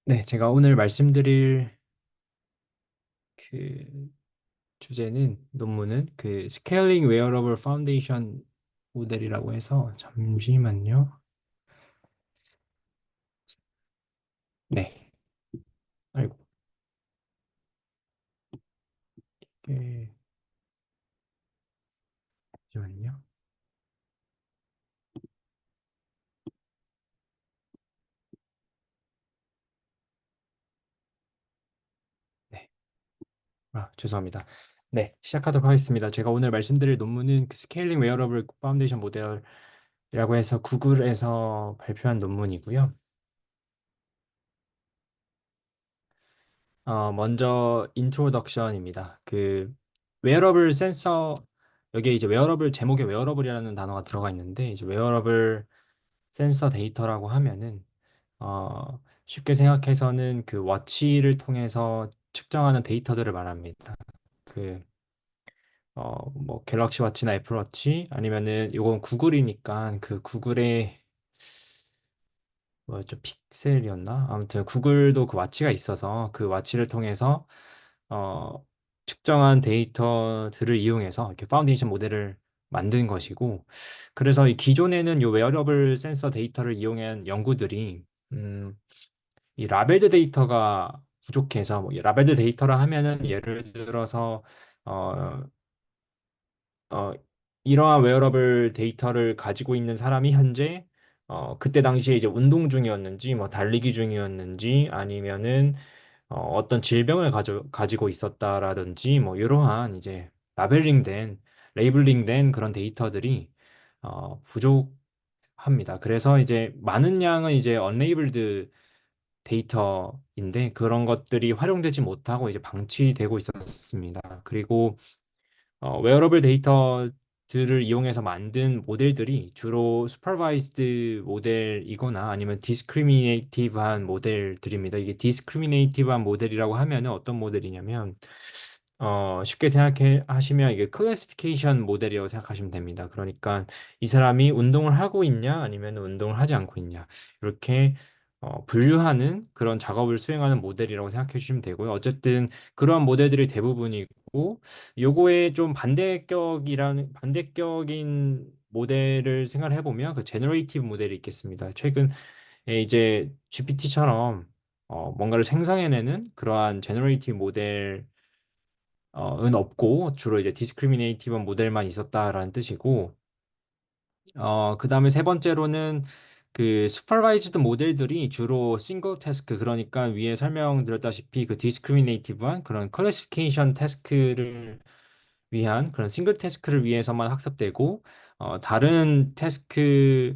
네, 제가 오늘 말씀드릴 그 주제는 논문은 그 스케일링 웨어러블 파운데이션 모델이라고 해서 잠시만요. 네, 아이고 이게 잠시만요. 네, 죄송합니다. 네, 시작하도록 하겠습니다. 제가 오늘 말씀드릴 논문은 그 스케일링 웨어러블 파운데이션 모델이라고 해서 구글에서 발표한 논문이고요. 먼저 인트로덕션입니다. 그 웨어러블 센서 여기에 이제 웨어러블 제목에 웨어러블이라는 단어가 들어가 있는데 이제 웨어러블 센서 데이터라고 하면은 쉽게 생각해서는 그 워치를 통해서 측정하는 데이터들을 말합니다. 그 뭐 갤럭시 워치나 애플 워치 아니면은 이건 구글이니까 그 구글의 뭐였죠? 픽셀이었나? 아무튼 구글도 그 와치가 있어서 그 와치를 통해서 어, 측정한 데이터들을 이용해서 이렇게 파운데이션 모델을 만든 것이고, 그래서 이 기존에는 이 웨어러블 센서 데이터를 이용한 연구들이 이 라벨드 데이터가 부족해서 뭐이 라벨드 데이터라 하면은 예를 들어서 어, 어, 이러한 웨어러블 데이터를 가지고 있는 사람이 현재 그때 당시에 이제 운동 중이었는지 뭐 달리기 중이었는지 아니면은 어떤 질병을 가지고 있었다라든지 뭐 이러한 이제 라벨링된 레이블링된 그런 데이터들이 부족합니다. 그래서 이제 많은 양은 이제 언레이블드 데이터인데 그런 것들이 활용되지 못하고 이제 방치되고 있었습니다. 그리고 웨어러블 데이터들을 이용해서 만든 모델들이 주로 슈퍼바이즈드 모델이거나 아니면 디스크리미네이티브한 모델들입니다. 이게 디스크리미네이티브한 모델이라고 하면은 어떤 모델이냐면 쉽게 생각해 하시면 이게 클래시피케이션 모델이라고 생각하시면 됩니다. 그러니까 이 사람이 운동을 하고 있냐 아니면 운동을 하지 않고 있냐 이렇게 분류하는 그런 작업을 수행하는 모델이라고 생각해 주시면 되고요. 어쨌든 그러한 모델들이 대부분이고 요거에 좀 반대격인 모델을 생각을 해보면 그 제너레이티브 모델이 있겠습니다. 최근에 이제 GPT처럼 뭔가를 생성해내는 그러한 제너레이티브 모델은 없고 주로 이제 디스크리미네이티브 모델만 있었다라는 뜻이고 그다음에 세 번째로는 그 슈퍼바이즈드 모델들이 주로 싱글 태스크 그러니까 위에 설명드렸다시피 그 디스크리미네이티브한 그런 클래시피케이션 태스크를 위한 그런 싱글 태스크를 위해서만 학습되고 다른 태스크에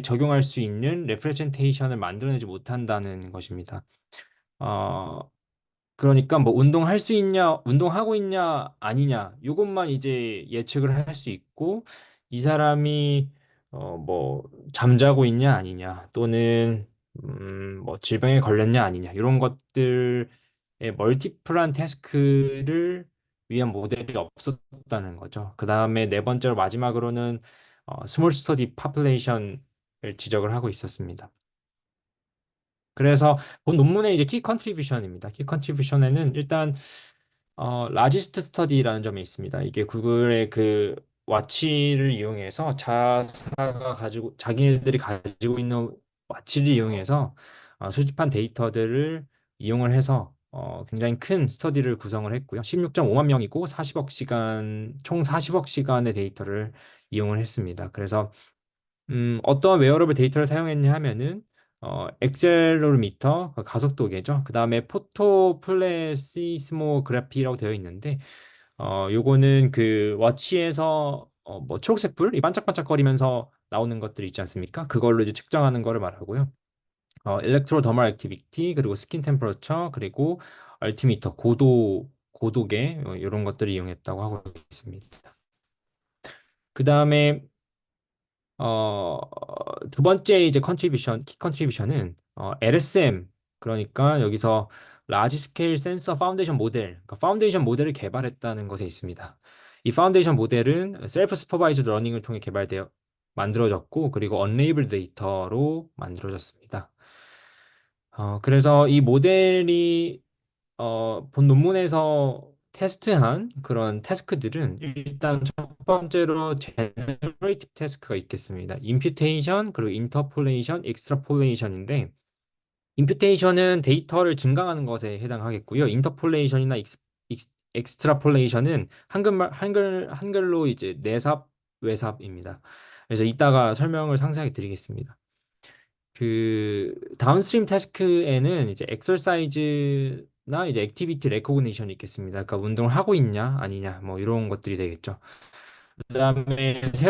적용할 수 있는 레프레젠테이션을 만들어내지 못한다는 것입니다. 어, 그러니까 뭐 운동할 수 있냐, 운동하고 있냐, 아니냐, 요것만 이제 예측을 할 수 있고, 이 사람이, 뭐, 잠자고 있냐, 아니냐, 또는, 뭐, 질병에 걸렸냐, 아니냐, 이런 것들의 멀티플한 태스크를 위한 모델이 없었다는 거죠. 그 다음에 네 번째로 마지막으로는, 스몰 스터디 파플레이션을 지적을 하고 있었습니다. 그래서 본 논문의 이제 키 컨트리뷰션입니다. 키 컨트리뷰션에는 일단 라지스트 스터디라는 점이 있습니다. 이게 구글의 그 와치를 이용해서 자사가 가지고 자기네들이 가지고 있는 와치를 이용해서 수집한 데이터들을 이용을 해서 굉장히 큰 스터디를 구성을 했고요. 16.5만 명이고 40억 시간 총 40억 시간의 데이터를 이용을 했습니다. 그래서 어떤 웨어러블 데이터를 사용했냐 하면은 액셀로미터, 그 가속도계죠. 그 다음에 포토 플레시스모그래피라고 되어 있는데 요거는 그 워치에서 뭐 초록색 불이 반짝반짝거리면서 나오는 것들 있지 않습니까? 그걸로 이제 측정하는 거를 말하고요. 일렉트로 더멀 액티비티 그리고 스킨 템퍼러처 그리고 얼티미터 고도계 이런 것들을 이용했다고 하고 있습니다. 그 다음에 두 번째 이제 키 컨트리뷰션은 LSM 그러니까 여기서 라지 스케일 센서 파운데이션 모델, 그러니까 파운데이션 모델을 개발했다는 것에 있습니다. 이 파운데이션 모델은 셀프 슈퍼바이즈드 러닝을 통해 개발되어 만들어졌고 그리고 언레이블 데이터로 만들어졌습니다. 그래서 이 모델이 본 논문에서 테스트한 그런 태스크들은 일단 첫 번째로 제너레이티브 태스크가 있겠습니다. 임퓨테이션, 그리고 인터폴레이션, 익스트라폴레이션인데 임퓨테이션은 데이터를 증강하는 것에 해당하겠고요. 인터폴레이션이나 익스트라폴레이션은 한글로 이제 내삽, 외삽입니다. 그래서 이따가 설명을 상세하게 드리겠습니다. 그 다운스트림 태스크에는 이제 엑서사이즈나 이제 액티비티 레코그니션이 있겠습니다. 그러니까 운동을 하고 있냐 아니냐 뭐 이런 것들이 되겠죠. 그다음에 세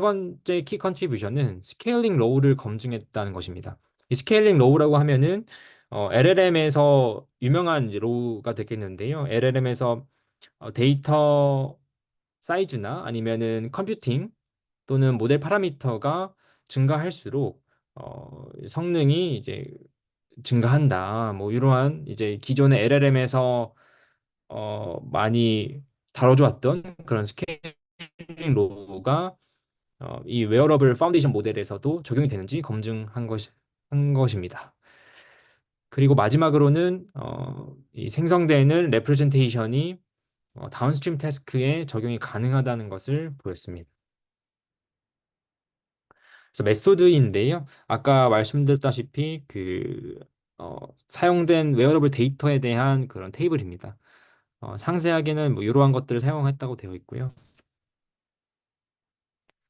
번째 키 컨트리뷰션은 스케일링 로우를 검증했다는 것입니다. 이 스케일링 로우라고 하면은 LLM에서 유명한 이제 로우가 되겠는데요. LLM에서 데이터 사이즈나 아니면은 컴퓨팅 또는 모델 파라미터가 증가할수록 성능이 이제 증가한다. 뭐 이러한 이제 기존의 LLM에서 많이 다뤄져 왔던 그런 스케일링 로우가 이 웨어러블 파운데이션 모델에서도 적용이 되는지 검증한 한 것입니다. 그리고 마지막으로는 이 생성되는 레프레젠테이션이 다운스트림 태스크에 적용이 가능하다는 것을 보였습니다. 그래서 메소드인데요. 아까 말씀드렸다시피 어, 사용된 웨어러블 데이터에 대한 그런 테이블입니다. 상세하게는 뭐 이러한 것들을 사용했다고 되어 있고요.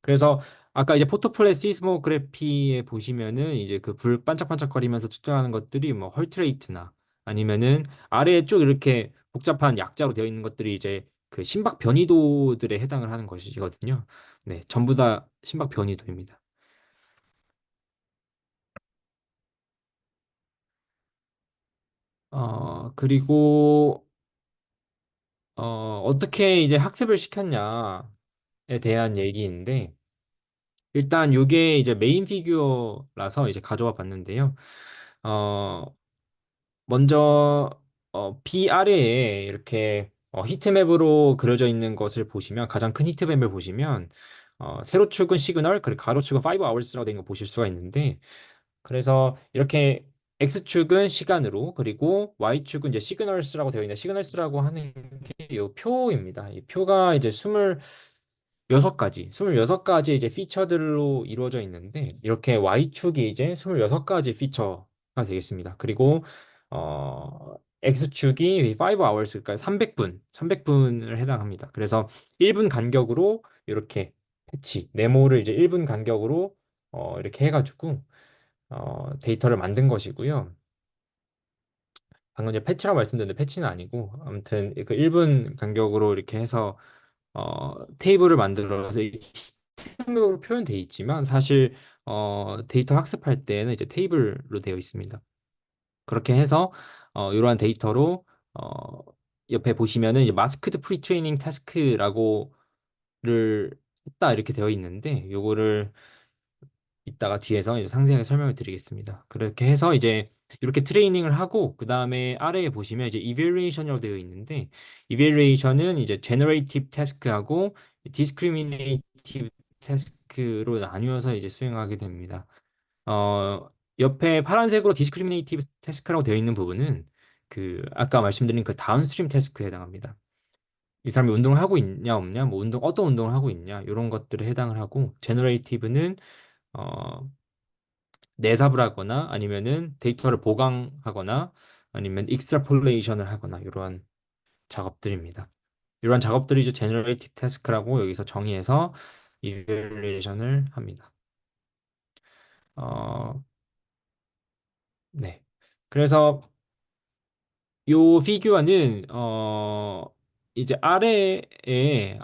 그래서 아까 이제 포토플레 시스모그래피에 보시면은 이제 그 불 반짝반짝거리면서 측정하는 것들이 뭐 헐트레이트나 아니면은 아래에 쭉 이렇게 복잡한 약자로 되어 있는 것들이 이제 그 심박 변이도들에 해당을 하는 것이거든요. 네, 전부 다 심박 변이도입니다. 그리고 어떻게 이제 학습을 시켰냐에 대한 얘기인데 일단 요게 이제 메인 피규어라서 이제 가져와 봤는데요. 어, 먼저 B 아래에 이렇게 히트맵으로 그려져 있는 것을 보시면 가장 큰 히트맵을 보시면 세로축은 시그널 그리고 가로축은 5hours라고 된 거 보실 수가 있는데 그래서 이렇게 X축은 시간으로 그리고 Y축은 이제 시그널스라고 되어 있는데 시그널스라고 하는 게 이 표입니다. 이 표가 이제 26가지 이제 피처들로 이루어져 있는데 이렇게 Y축이 이제 26가지 피처가 되겠습니다. 그리고 X축이 5hours 그러니까 300분을 해당합니다. 그래서 1분 간격으로 이렇게 네모를 이제 1분 간격으로 이렇게 해가지고 데이터를 만든 것이고요. 방금 이제 패치라고 말씀드렸는데 패치는 아니고 아무튼 그 1분 간격으로 이렇게 해서 테이블을 만들어서 히트맵으로 표현되어 있지만 사실 데이터 학습할 때는 이제 테이블로 되어 있습니다. 그렇게 해서 이러한 데이터로 어, 옆에 보시면은 이제 마스크드 프리 트레이닝 태스크라고를 했다 이렇게 되어 있는데 요거를 이따가 뒤에서 이제 상세하게 설명을 드리겠습니다. 그렇게 해서 이제 이렇게 트레이닝을 하고 그 다음에 아래에 보시면 이제 evaluation이라고 되어 있는데 evaluation은 이제 generative task하고 discriminative task로 나뉘어서 이제 수행하게 됩니다. 옆에 파란색으로 discriminative task라고 되어 있는 부분은 그 아까 말씀드린 그 다운스트림 태스크에 해당합니다. 이 사람이 운동을 하고 있냐 없냐, 뭐 어떤 운동을 하고 있냐 이런 것들에 해당을 하고 제너레이티브는 어, 내삽을 하거나 아니면은 데이터를 보강하거나 아니면 익스트라폴레이션을 하거나 이러한 작업들입니다. 이러한 작업들이 이제 제너레이티브 태스크라고 여기서 정의해서 이벨리에이션을 합니다. 어, 네. 그래서 요 피규어는 이제 아래에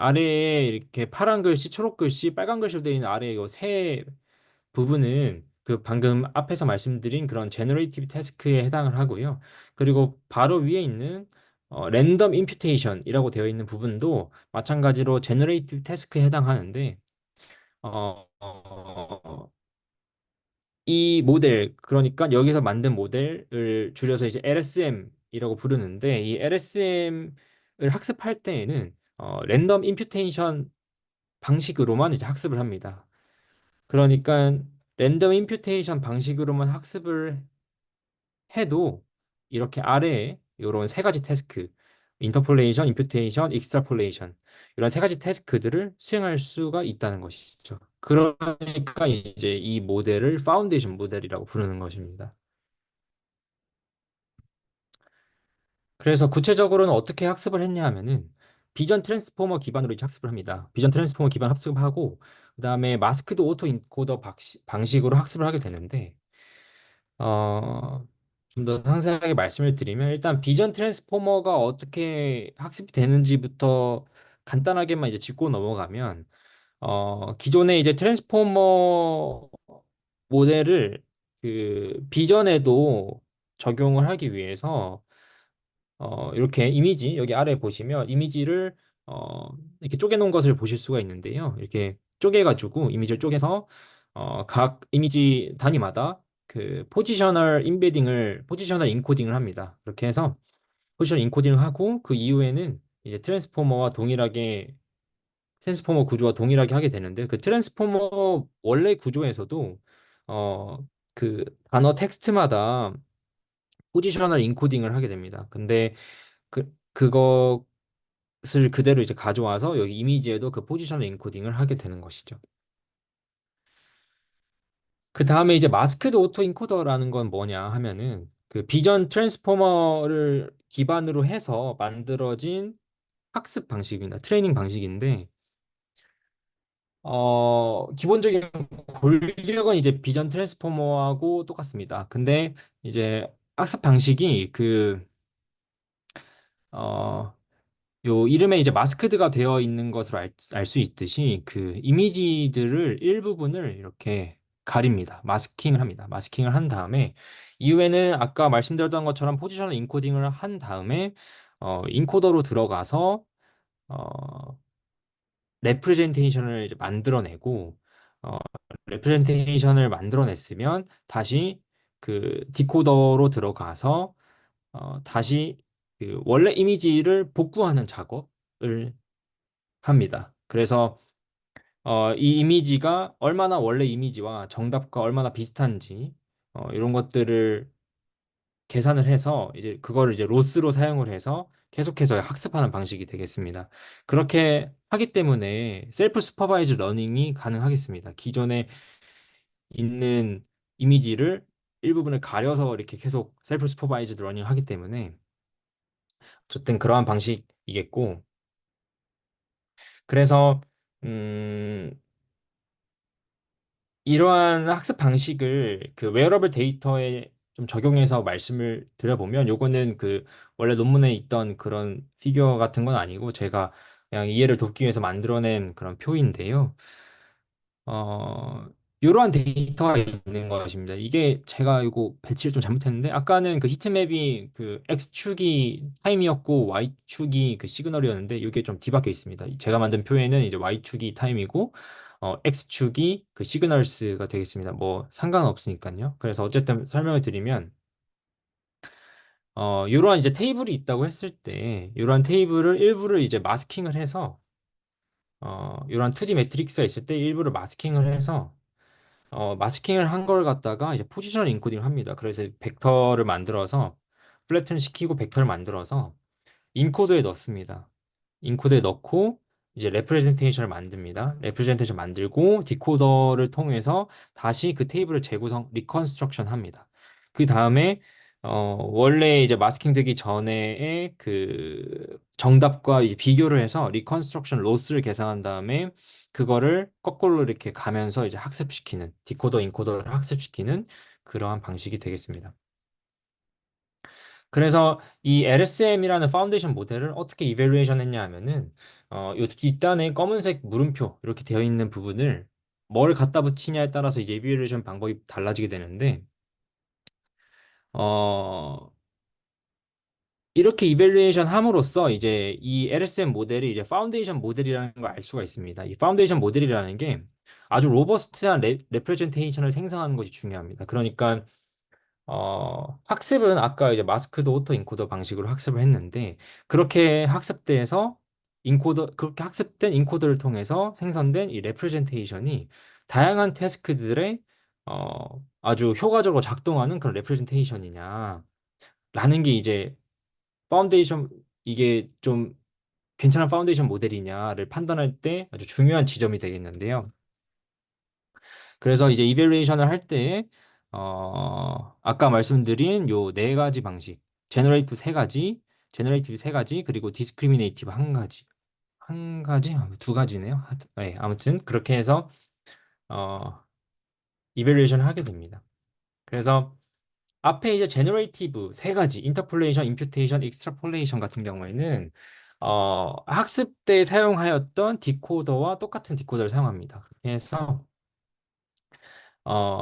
이렇게 파란 글씨, 초록 글씨, 빨간 글씨로 되어 있는 아래 요세 부분은 그 방금 앞에서 말씀드린 그런 제너레이티브 태스크에 해당을 하고요. 그리고 바로 위에 있는 랜덤 임퓨테이션이라고 되어 있는 부분도 마찬가지로 제너레이티브 태스크에 해당하는데 어, 어, 이 모델 그러니까 여기서 만든 모델을 줄여서 이제 LSM이라고 부르는데 이 LSM을 학습할 때에는 랜덤 임퓨테이션 방식으로만 이제 학습을 합니다. 그러니까 랜덤 임퓨테이션 방식으로만 학습을 해도 이렇게 아래에 이런 세 가지 태스크, 인터폴레이션, 임퓨테이션, 익스트라폴레이션 이런 세 가지 태스크들을 수행할 수가 있다는 것이죠. 그러니까 이제 이 모델을 파운데이션 모델이라고 부르는 것입니다. 그래서 구체적으로는 어떻게 학습을 했냐 하면은 비전 트랜스포머 기반으로 이제 학습을 합니다. 비전 트랜스포머 기반 학습하고 그다음에 마스크드 오토 인코더 방식으로 학습을 하게 되는데 좀 더 상세하게 말씀을 드리면 일단 비전 트랜스포머가 어떻게 학습이 되는지부터 간단하게만 이제 짚고 넘어가면 기존의 이제 트랜스포머 모델을 그 비전에도 적용을 하기 위해서 이렇게 이미지 여기 아래 보시면 이미지를 어, 이렇게 쪼개놓은 것을 보실 수가 있는데요. 이렇게 쪼개가지고 이미지를 쪼개서 각 이미지 단위마다 그 포지셔널 인코딩을 합니다. 그렇게 해서 포지셔널 인코딩을 하고 그 이후에는 이제 트랜스포머 구조와 동일하게 하게 되는데 그 트랜스포머 원래 구조에서도 어, 그 단어 텍스트마다 포지셔널 인코딩을 하게 됩니다. 근데 그것을 그대로 이제 가져와서 여기 이미지에도 그 포지셔널 인코딩을 하게 되는 것이죠. 그 다음에 이제 마스크드 오토 인코더라는 건 뭐냐 하면은 그 비전 트랜스포머를 기반으로 해서 만들어진 학습 방식입니다. 트레이닝 방식인데 기본적인 골격은 이제 비전 트랜스포머하고 똑같습니다. 근데 이제 학습 방식이 어, 요 이름에 이제 마스크드가 되어 있는 것으로 알 수 있듯이 그 이미지들을 일부분을 이렇게 가립니다. 마스킹을 합니다. 마스킹을 한 다음에 이후에는 아까 말씀드렸던 것처럼 포지셔널 인코딩을 한 다음에 인코더로 들어가서 어, 레프레젠테이션을 이제 만들어내고 어, 레프레젠테이션을 만들어냈으면 다시 그 디코더로 들어가서 다시 그 원래 이미지를 복구하는 작업을 합니다. 그래서 이 이미지가 얼마나 원래 이미지와 정답과 얼마나 비슷한지 이런 것들을 계산을 해서 이제 그거를 이제 로스로 사용을 해서 계속해서 학습하는 방식이 되겠습니다. 그렇게 하기 때문에 셀프 슈퍼바이즈 러닝이 가능하겠습니다. 기존에 있는 이미지를 일부분을 가려서 이렇게 계속 셀프 슈퍼바이즈 러닝을 하기 때문에 어쨌든 그러한 방식이겠고 그래서 음, 이러한 학습 방식을 그 웨어러블 데이터에 좀 적용해서 말씀을 드려보면 요거는 그 원래 논문에 있던 그런 피규어 같은 건 아니고 제가 그냥 이해를 돕기 위해서 만들어낸 그런 표인데요. 어, 이러한 데이터가 있는 것입니다. 이게 제가 이거 배치를 좀 잘못했는데 아까는 그 히트맵이 그 X축이 타임이었고 Y축이 그 시그널이었는데 이게 좀 뒤바뀌어 있습니다. 제가 만든 표에는 이제 Y축이 타임이고 X축이 그 시그널스가 되겠습니다. 뭐 상관없으니까요. 그래서 어쨌든 설명을 드리면 이러한 이제 테이블이 있다고 했을 때 이러한 테이블을 일부를 이제 마스킹을 해서 이러한 2D 매트릭스가 있을 때 일부를 마스킹을 해서 마스킹을 한 걸 갖다가 이제 포지셔널 인코딩을 합니다. 그래서 벡터를 만들어서 플래튼 시키고 벡터를 만들어서 인코더에 넣습니다. 인코더에 넣고 이제 레프레젠테이션을 만듭니다. 레프레젠테이션 만들고 디코더를 통해서 다시 그 테이블을 재구성, 리컨스트럭션 합니다. 그 다음에 원래 이제 마스킹 되기 전에의 그 정답과 이제 비교를 해서 리컨스트럭션 로스를 계산한 다음에 그거를 거꾸로 이렇게 가면서 이제 학습시키는 디코더 인코더를 학습시키는 그러한 방식이 되겠습니다. 그래서 이 LSM이라는 파운데이션 모델을 어떻게 이벨루에이션 했냐 하면은 요 뒷단에 검은색 물음표 이렇게 되어 있는 부분을 뭘 갖다 붙이냐에 따라서 이제 이벨루에이션 방법이 달라지게 되는데 어 이렇게 이벨루에이션 함으로써 이제 이 LSM 모델이 이제 파운데이션 모델이라는 걸 알 수가 있습니다. 이 파운데이션 모델이라는 게 아주 로버스트한 레프레젠테이션을 생성하는 것이 중요합니다. 그러니까 학습은 아까 이제 마스크드 오토 인코더 방식으로 학습을 했는데 그렇게 학습된 인코더를 통해서 생성된 이 레프레젠테이션이 다양한 태스크들의 아주 효과적으로 작동하는 그런 레프레젠테이션이냐 라는 게 이제 파운데이션 이게 좀 괜찮은 파운데이션 모델이냐를 판단할 때 아주 중요한 지점이 되겠는데요. 그래서 이제 이벨루에이션을 할 때, 아까 말씀드린 요 네 가지 방식, 제너레이티브 세 가지, 제너레이티브 세 가지, 그리고 디스크리미네이티브 한 가지, 한 가지, 두 가지네요. 네, 아무튼 그렇게 해서 어, 이벨루에이션을 하게 됩니다. 그래서 앞에 이제 제너레이티브 세 가지, 인터폴레이션, 임퓨테이션, 익스트라폴레이션 같은 경우에는 학습 때 사용하였던 디코더와 똑같은 디코더를 사용합니다. 그렇게 해서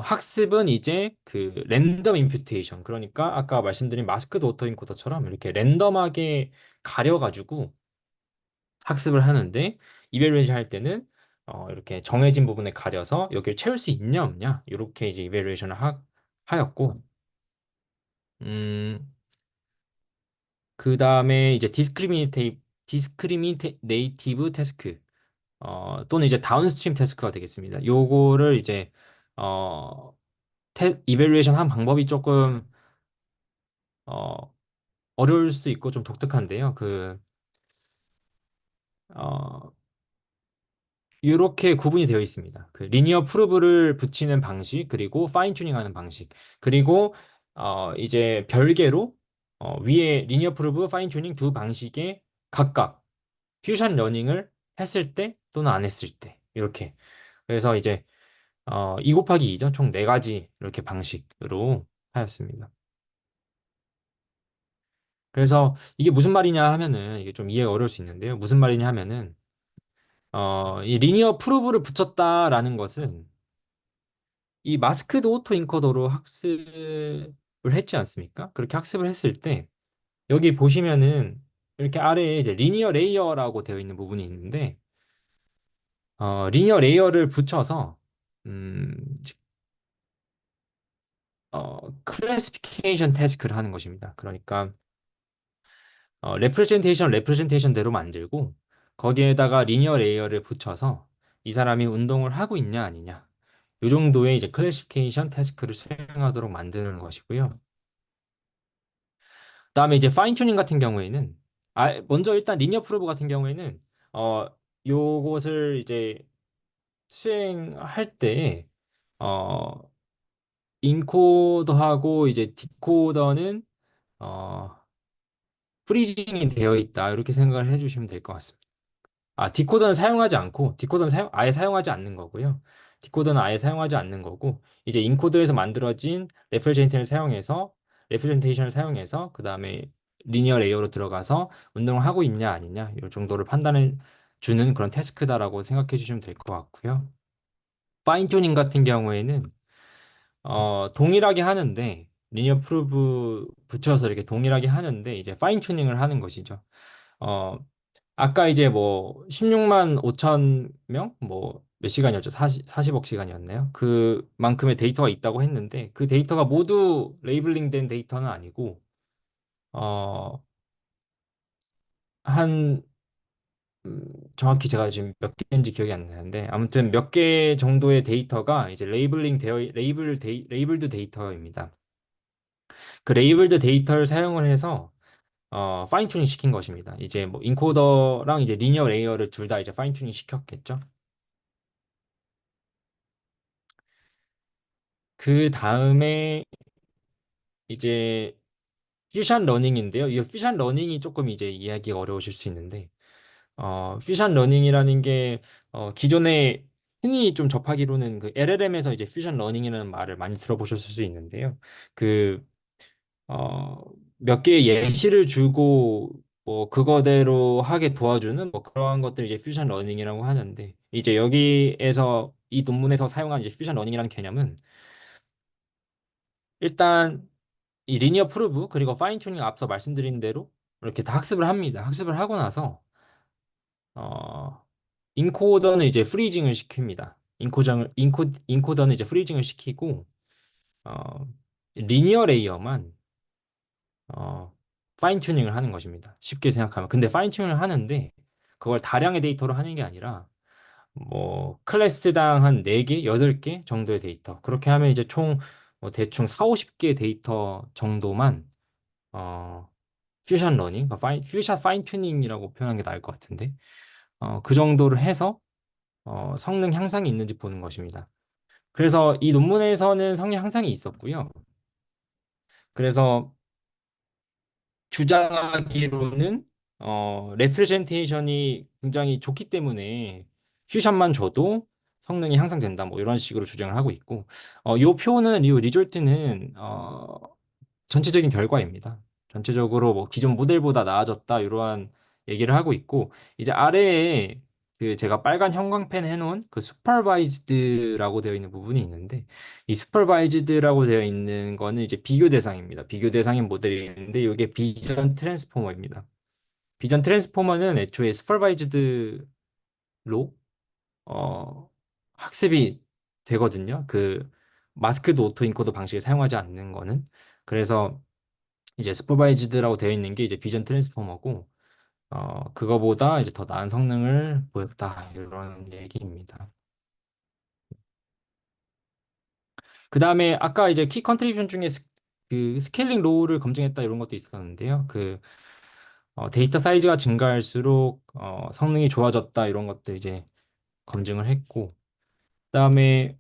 학습은 이제 그 랜덤 임퓨테이션 그러니까 아까 말씀드린 마스크드 오토 인코더처럼 이렇게 랜덤하게 가려가지고 학습을 하는데 이벨루에이션 할 때는 이렇게 정해진 부분에 가려서 여기를 채울 수 있냐 없냐 이렇게 이제 이벨루에이션을 하였고 음, 그 다음에 이제 디스크리미네이티브 태스크 또는 이제 다운스트림 태스크가 되겠습니다. 요거를 이제 어, 이벨루에이션 한 방법이 조금 어, 어려울 수도 있고 좀 독특한데요. 어, 이렇게 구분이 되어 있습니다. 그 리니어 프루브를 붙이는 방식, 그리고 파인 튜닝하는 방식, 그리고 이제 별개로 위에 리니어 프루브, 파인 튜닝 두 방식의 각각 퓨전 러닝을 했을 때 또는 안 했을 때 이렇게. 그래서 이제 2 곱하기 2죠. 총 4가지 이렇게 방식으로 하였습니다. 그래서 이게 무슨 말이냐 하면은 이게 좀 이해가 어려울 수 있는데요. 무슨 말이냐 하면은 이 리니어 프루브를 붙였다라는 것은 이 마스크드 오토 인코더로 학습을 했지 않습니까? 그렇게 학습을 했을 때 여기 보시면은 이렇게 아래에 이제 리니어 레이어라고 되어 있는 부분이 있는데 리니어 레이어를 붙여서 음, 클래시피케이션 태스크를 하는 것입니다. 그러니까 레프레젠테이션대로 만들고 거기에다가 리니어 레이어를 붙여서 이 사람이 운동을 하고 있냐 아니냐 이 정도의 이제 클래시피케이션 태스크를 수행하도록 만드는 것이고요. 그다음에 이제 파인 튜닝 같은 경우에는 먼저 일단 리니어 프로브 같은 경우에는 어 요것을 이제 수행할 때 어 인코더하고 이제 디코더는 어 프리징이 되어 있다 이렇게 생각을 해주시면 될 것 같습니다. 디코더는 사용하지 않고, 디코더는 아예 사용하지 않는 거고요. 디코더는 아예 사용하지 않는 거고, 이제 인코더에서 만들어진 레프레젠테이션을 사용해서, 그 다음에 리니어 레이어로 들어가서 운동을 하고 있냐, 아니냐, 이 정도를 판단해 주는 그런 태스크다라고 생각해 주시면 될 것 같고요. 파인 튜닝 같은 경우에는, 동일하게 하는데, 리니어 프루브 붙여서 이렇게 동일하게 하는데, 이제 파인 튜닝을 하는 것이죠. 어, 아까 이제 뭐 16만 5천 명? 뭐 몇 시간이었죠? 40억 시간이었나요? 그만큼의 데이터가 있다고 했는데 그 데이터가 모두 레이블링 된 데이터는 아니고 어, 한 음, 정확히 제가 지금 몇 개인지 기억이 안 나는데 아무튼 몇 개 정도의 데이터가 이제 레이블드 데이터입니다. 그 레이블드 데이터를 사용을 해서 파인 튜닝 시킨 것입니다. 이제 뭐 인코더랑 이제 리니어 레이어를 둘 다 이제 파인 튜닝 시켰겠죠. 그 다음에 이제 퓨전 러닝인데요. 이 퓨전 러닝이 조금 이제 이해하기가 어려우실 수 있는데, 퓨전 러닝이라는 게 기존에 흔히 좀 접하기로는 그 LLM에서 이제 퓨전 러닝이라는 말을 많이 들어보셨을 수 있는데요. 그 어, 몇 개의 예시를 주고 뭐 그거대로 하게 도와주는 뭐 그러한 것들 이제 퓨전 러닝이라고 하는데, 이제 여기에서 이 논문에서 사용한 이제 퓨전 러닝이라는 개념은 일단 이 리니어 프루브 그리고 파인 튜닝 앞서 말씀드린 대로 이렇게 다 학습을 합니다. 학습을 하고 나서 어 인코더는 이제 프리징을 시킵니다. 인코더는 이제 프리징을 시키고 어 리니어 레이어만 파인 튜닝을 하는 것입니다. 쉽게 생각하면 근데 파인 튜닝을 하는데 그걸 다량의 데이터로 하는 게 아니라 뭐 클래스당 한 4개, 8개 정도의 데이터. 그렇게 하면 이제 총뭐 대충 4, 50개 데이터 정도만 어 퓨전 러닝, 퓨전 파인 튜닝이라고 표현하는 게 나을 것 같은데. 그 정도를 해서 성능 향상이 있는지 보는 것입니다. 그래서 이 논문에서는 성능 향상이 있었고요. 그래서 주장하기로는 레프레젠테이션이 굉장히 좋기 때문에 퓨전만 줘도 성능이 향상된다. 뭐 이런 식으로 주장을 하고 있고, 요 표는 이 리졸트는 전체적인 결과입니다. 전체적으로 뭐 기존 모델보다 나아졌다 이러한 얘기를 하고 있고, 이제 아래에 그 제가 빨간 형광펜 해놓은 그 슈퍼바이즈드라고 되어 있는 부분이 있는데, 이 슈퍼바이즈드라고 되어 있는 거는 이제 비교 대상입니다. 비교 대상인 모델이 있는데 이게 비전 트랜스포머입니다. 비전 트랜스포머는 애초에 슈퍼바이즈드로 어, 학습이 되거든요. 그 마스크드 오토 인코더 방식을 사용하지 않는 거는. 그래서 이제 슈퍼바이즈드라고 되어 있는 게 이제 비전 트랜스포머고, 그거보다 이제 더 나은 성능을 보였다 이런 얘기입니다. 그 다음에 아까 이제 키 컨트리뷰션 중에 그 스케일링 로우를 검증했다 이런 것도 있었는데요. 그 데이터 사이즈가 증가할수록 성능이 좋아졌다 이런 것도 이제 검증을 했고, 그다음에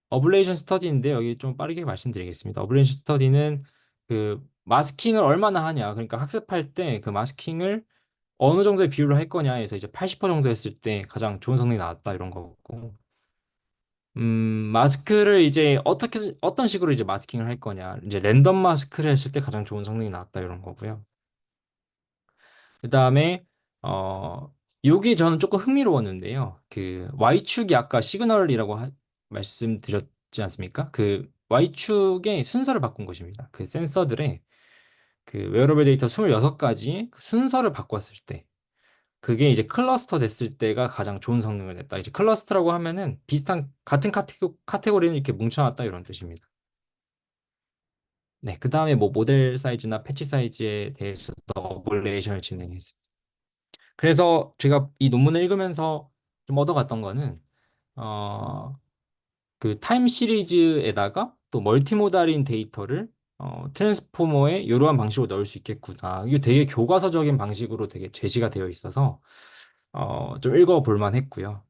어블레이션 스터디인데 여기 좀 빠르게 말씀드리겠습니다. 어블레이션 스터디는 그 마스킹을 얼마나 하냐, 그러니까 학습할 때 그 마스킹을 어느 정도의 비율로 할 거냐 해서 이제 80% 정도 했을 때 가장 좋은 성능이 나왔다 이런 거고, 마스크를 이제 어떤 식으로 이제 마스킹을 할 거냐, 이제 랜덤 마스크를 했을 때 가장 좋은 성능이 나왔다 이런 거고요. 그다음에 요게 저는 조금 흥미로웠는데요. 그 Y축이 아까 시그널이라고 말씀드렸지 않습니까? 그 Y축의 순서를 바꾼 것입니다. 그 센서들의 그 웨어러블 데이터 26가지 순서를 바꿨을 때 그게 이제 클러스터 됐을 때가 가장 좋은 성능을 냈다. 이제 클러스터라고 하면은 비슷한 같은 카테고리는 이렇게 뭉쳐놨다 이런 뜻입니다. 네, 그 다음에 뭐 모델 사이즈나 패치 사이즈에 대해서 어블레이션을 진행했습니다. 그래서 제가 이 논문을 읽으면서 좀 얻어갔던 거는 어, 그 타임 시리즈에다가 또 멀티모달인 데이터를 트랜스포머에 이러한 방식으로 넣을 수 있겠구나. 이게 되게 교과서적인 방식으로 되게 제시가 되어 있어서 좀 읽어볼 만했고요.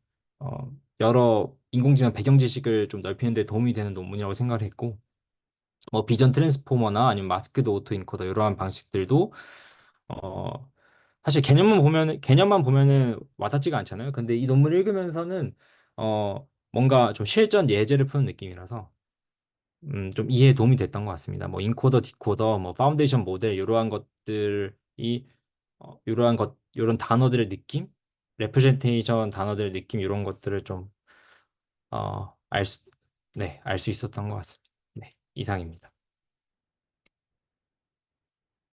여러 인공지능 배경 지식을 좀 넓히는 데 도움이 되는 논문이라고 생각을 했고, 뭐 비전 트랜스포머나 아니면 마스크드 오토 인코더 이러한 방식들도 어, 사실 개념만 보면은 와닿지가 않잖아요. 근데 이 논문을 읽으면서는 뭔가 좀 실전 예제를 푸는 느낌이라서 좀 이해에 도움이 됐던 것 같습니다. 뭐 인코더, 디코더, 뭐 파운데이션 모델 이러한 것들이 이런 단어들의 느낌, 레프레젠테이션 단어들의 느낌 이런 것들을 좀 알 수, 네, 알 수 있었던 것 같습니다. 네, 이상입니다.